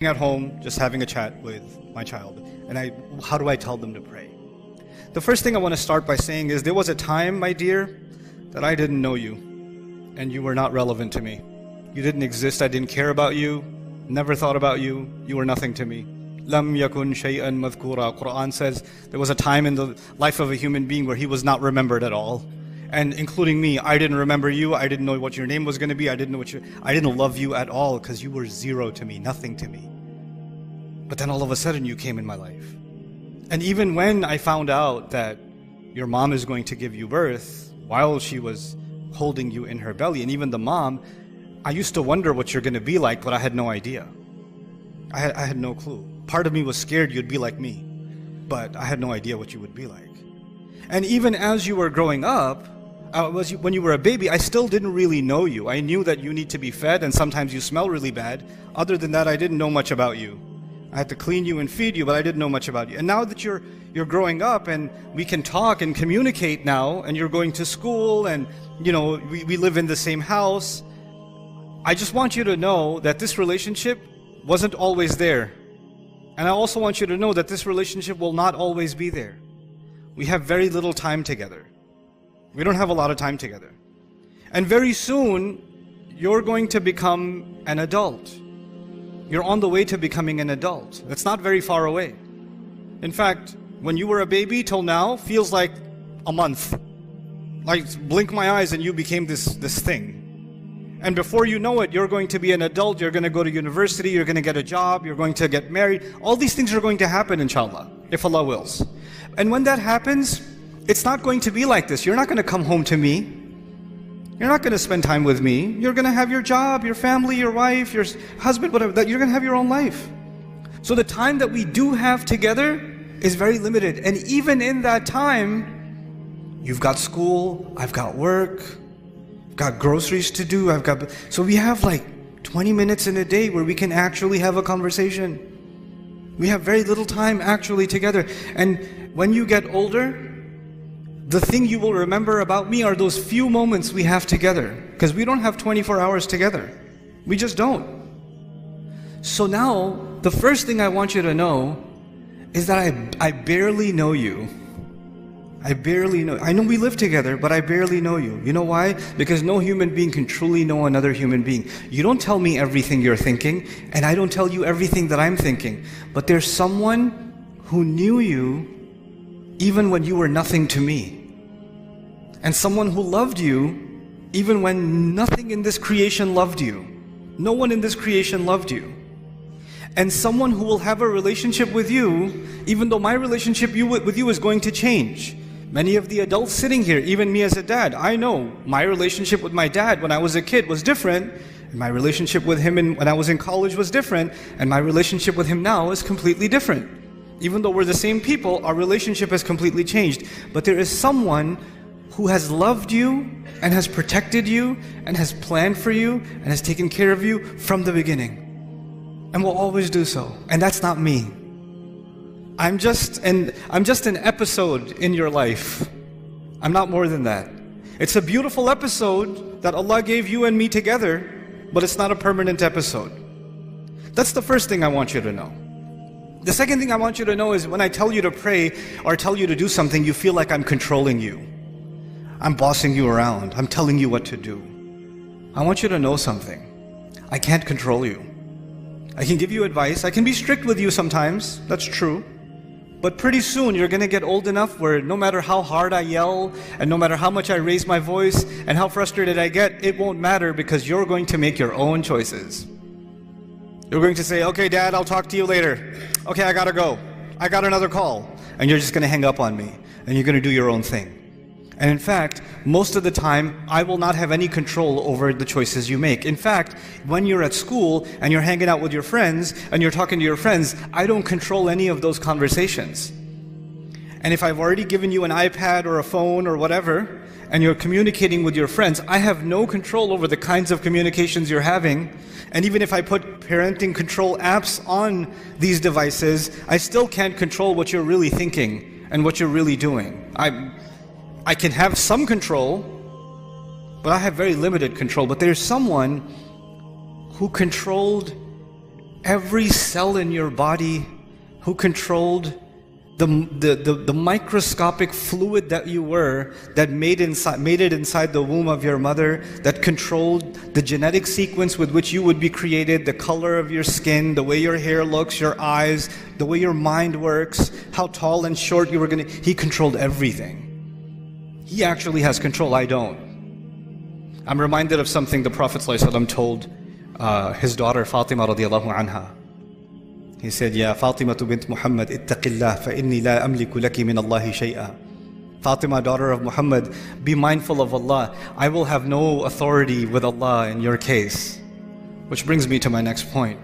At home, just having a chat with my child, and how do I tell them to pray? The first thing I want to start by saying is there was a time, my dear, that I didn't know you, and you were not relevant to me. You didn't exist, I didn't care about you, never thought about you, you were nothing to me. Lam yakun shay'an madhkura. Quran says there was a time in the life of a human being where he was not remembered at all. And including me, I didn't remember you, I didn't know what your name was going to be, I didn't love you at all because you were zero to me, nothing to me. But then all of a sudden you came in my life. And even when I found out that your mom is going to give you birth while she was holding you in her belly, and even the mom, I used to wonder what you're going to be like, but I had no idea. I had no clue. Part of me was scared you'd be like me, but I had no idea what you would be like. And even as you were growing up, when you were a baby, I still didn't really know you. I knew that you need to be fed and sometimes you smell really bad. Other than that, I didn't know much about you. I had to clean you and feed you, but I didn't know much about you. And now that you're growing up and we can talk and communicate now, and you're going to school and we live in the same house, I just want you to know that this relationship wasn't always there. And I also want you to know that this relationship will not always be there. We have very little time together. We don't have a lot of time together. And very soon, you're going to become an adult. You're on the way to becoming an adult. It's not very far away. In fact, when you were a baby till now feels like a month. Like blink my eyes and you became this thing. And before you know it, you're going to be an adult, you're going to go to university, you're going to get a job, you're going to get married. All these things are going to happen, inshallah, if Allah wills. And when that happens, it's not going to be like this. You're not going to come home to me. You're not going to spend time with me. You're going to have your job, your family, your wife, your husband, whatever. You're going to have your own life. So the time that we do have together is very limited. And even in that time, you've got school, I've got work, I've got groceries to do, so we have like 20 minutes in a day where we can actually have a conversation. We have very little time actually together. And when you get older, the thing you will remember about me are those few moments we have together. Because we don't have 24 hours together. We just don't. So now, the first thing I want you to know is that I barely know you. I barely know. I know we live together, but I barely know you. You know why? Because no human being can truly know another human being. You don't tell me everything you're thinking, and I don't tell you everything that I'm thinking. But there's someone who knew you even when you were nothing to me. And someone who loved you even when nothing in this creation loved you. No one in this creation loved you. And someone who will have a relationship with you even though my relationship with you is going to change. Many of the adults sitting here, even me as a dad, I know my relationship with my dad when I was a kid was different. And my relationship with him when I was in college was different. And my relationship with him now is completely different. Even though we're the same people, our relationship has completely changed. But there is someone who has loved you and has protected you and has planned for you and has taken care of you from the beginning and will always do so. And that's not me. I'm just an episode in your life. I'm not more than that. It's a beautiful episode that Allah gave you and me together, but it's not a permanent episode. That's the first thing I want you to know. The second thing I want you to know is when I tell you to pray or tell you to do something, you feel like I'm controlling you. I'm bossing you around. I'm telling you what to do. I want you to know something. I can't control you. I can give you advice. I can be strict with you sometimes. That's true. But pretty soon you're going to get old enough where no matter how hard I yell and no matter how much I raise my voice and how frustrated I get, it won't matter because you're going to make your own choices. You're going to say, okay, Dad, I'll talk to you later. Okay, I gotta go. I got another call. And you're just going to hang up on me. And you're going to do your own thing. And in fact, most of the time, I will not have any control over the choices you make. In fact, when you're at school and you're hanging out with your friends and you're talking to your friends, I don't control any of those conversations. And if I've already given you an iPad or a phone or whatever, and you're communicating with your friends, I have no control over the kinds of communications you're having. And even if I put parenting control apps on these devices, I still can't control what you're really thinking and what you're really doing. I can have some control, but I have very limited control. But there's someone who controlled every cell in your body, who controlled the microscopic fluid that you were, that made it inside the womb of your mother, that controlled the genetic sequence with which you would be created, the color of your skin, the way your hair looks, your eyes, the way your mind works, how tall and short you were going to... He controlled everything. He actually has control, I don't. I'm reminded of something the Prophet ﷺ told his daughter Fatima radiallahu anha. He said, Ya Fatima bint Muhammad, ittaqillah fa inni la amliku laki min Allahi shay'a. Fatima, daughter of Muhammad, be mindful of Allah. I will have no authority with Allah in your case. Which brings me to my next point.